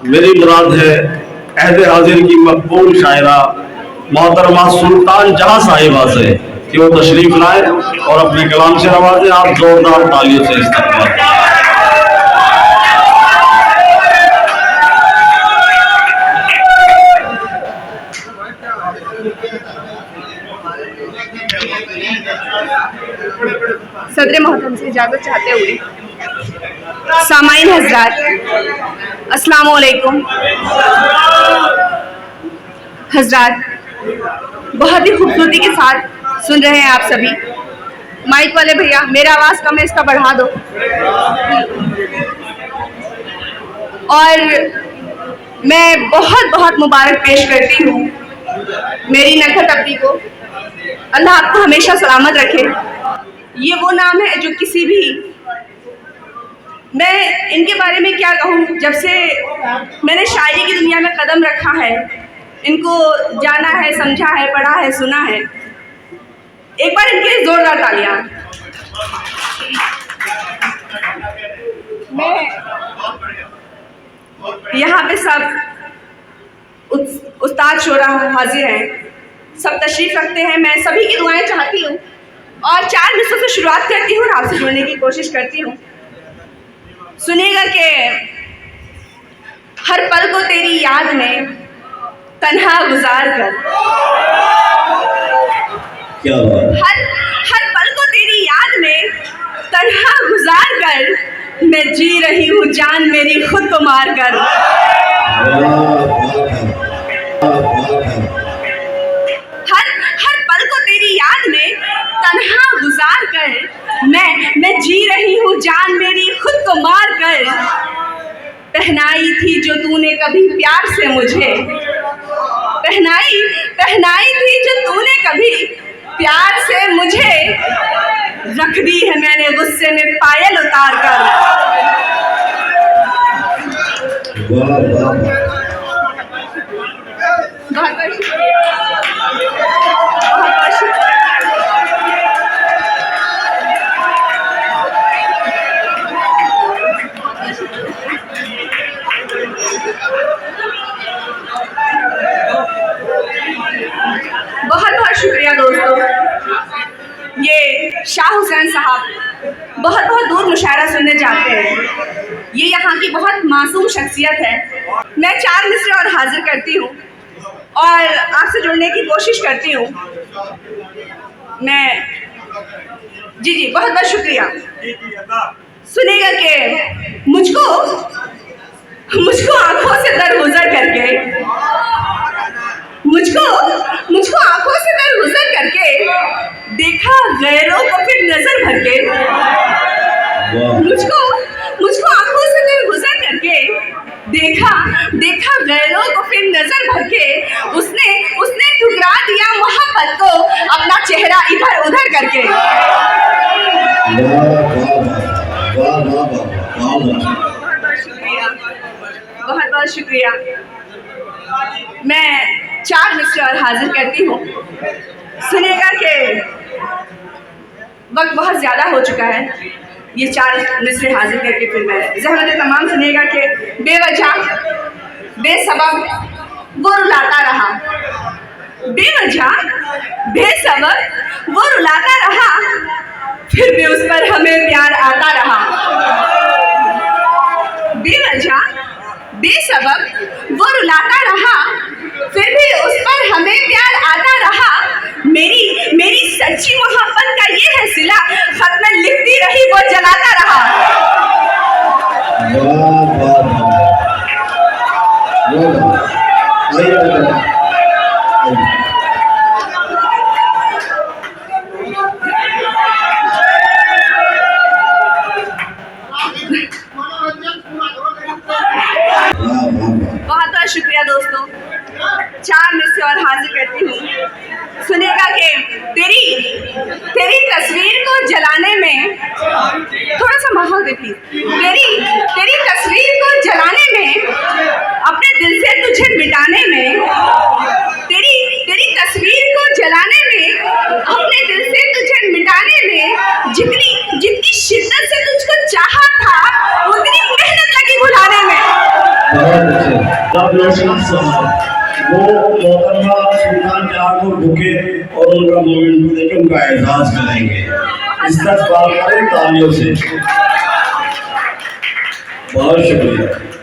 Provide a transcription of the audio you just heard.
मेरी मुराद है अहद हाजिर की मकबूल शायरा मोहतरमा सुल्तान जहां साहिबा से कि वो तशरीफ लाए और अपने कलाम से नवाजें। आप जोरदार तालियों से इस्तकबाल। सदर मोहतरम से इजाज़त चाहते हुए सामाईन हज़रात, अस्सलाम वालेकुम। हज़रात, बहुत ही खूबसूरती के साथ सुन रहे हैं आप सभी। माइक वाले भैया, मेरा आवाज़ कम है, इसका बढ़ा दो। और मैं बहुत बहुत मुबारक पेश करती हूँ मेरी नखत अपनी को। अल्लाह आपको हमेशा सलामत रखे। ये वो नाम है जो किसी भी, मैं इनके बारे में क्या कहूँ, जब से मैंने शायरी की दुनिया में कदम रखा है, इनको जाना है, समझा है, पढ़ा है, सुना है। एक बार इनके लिए जोरदार तालियां। मैं यहाँ पे सब उस्ताद शोरा हाजिर हैं, सब तशरीफ़ रखते हैं। मैं सभी की दुआएं चाहती हूँ और 4 मिसरों से शुरुआत करती हूँ और आपसे जुड़ने की कोशिश करती हूँ। सुनिएगा कि हर पल को तेरी याद में तन्हा गुजार कर, क्या बात। हर पल को तेरी याद में तन्हा गुजार कर, मैं जी रही हूँ जान मेरी खुद को मार कर। हर पल को तेरी याद में तन्हा गुजार कर, मैं जी रही हूँ जान मेरी खुद को मार कर। पहनाई थी जो तूने कभी प्यार से मुझे, पहनाई थी जो तूने कभी प्यार से मुझे, रख दी है मैंने गुस्से में पायल उतार कर। बहुत बहुत शुक्रिया। बहुत बहुत शुक्रिया दोस्तों। ये शाह हुसैन साहब बहुत बहुत दूर मुशायरा सुनने जाते हैं। ये यहाँ की बहुत मासूम शख्सियत है। मैं 4 मिसरे और हाजिर करती हूँ और आपसे जुड़ने की कोशिश करती हूँ। मैं जी बहुत बहुत शुक्रिया। सुनिएगा कि मुझको आंखों से दरगुजर करके, मुझको आंखों से दरगुजर करके देखा गैरों को फिर नजर भर के। मुझको आंखों से दरगुजर करके देखा गैरों को फिर नजर भर के, उसने ठुकरा दिया मोहब्बत को अपना चेहरा इधर उधर करके। बहुत बहुत शुक्रिया। मैं 4 मिसरे और हाजिर करती हूँ। सुनिएगा कि वक्त बहुत ज़्यादा हो चुका है। ये 4 मिसरे हाजिर करके फिर मैं ज़हमत तमाम सुनिएगा कि बेवजह बेसबब वो रुलाता रहा, बेवजह बेसबब वो रुलाता रहा, फिर भी उस पर हमें प्यार आता रहा। बेवजह बेसबब वो रुलाता रहा, फिर भी उस पर हमें प्यार आता रहा। मेरी सच्ची मोहब्बत का ये है सिला, खत में लिखती रही वो जलाता रहा। बहुत बहुत शुक्रिया दोस्तों। 4 मिसरे और हाजिर करती हूँ। सुनिएगा कि तेरी तस्वीर को जलाने में, थोड़ा सा माहौल दे प्लीज। तेरी तस्वीर को जलाने में, अपने दिल से तुझे मिटाने में, तेरी तस्वीर को जलाने में, अपने दिल से तुझे मिटाने में, जितनी शिद्दत से तुझको चाहा था, उतनी मेहनत लगी भुलाने में। वो मोहतरमा सुल्तान जहां को भूखे और उनका मूवमेंट को देकर उनका एहसास करेंगे। इस्तकबाल करें तालियों से। बहुत शुक्रिया।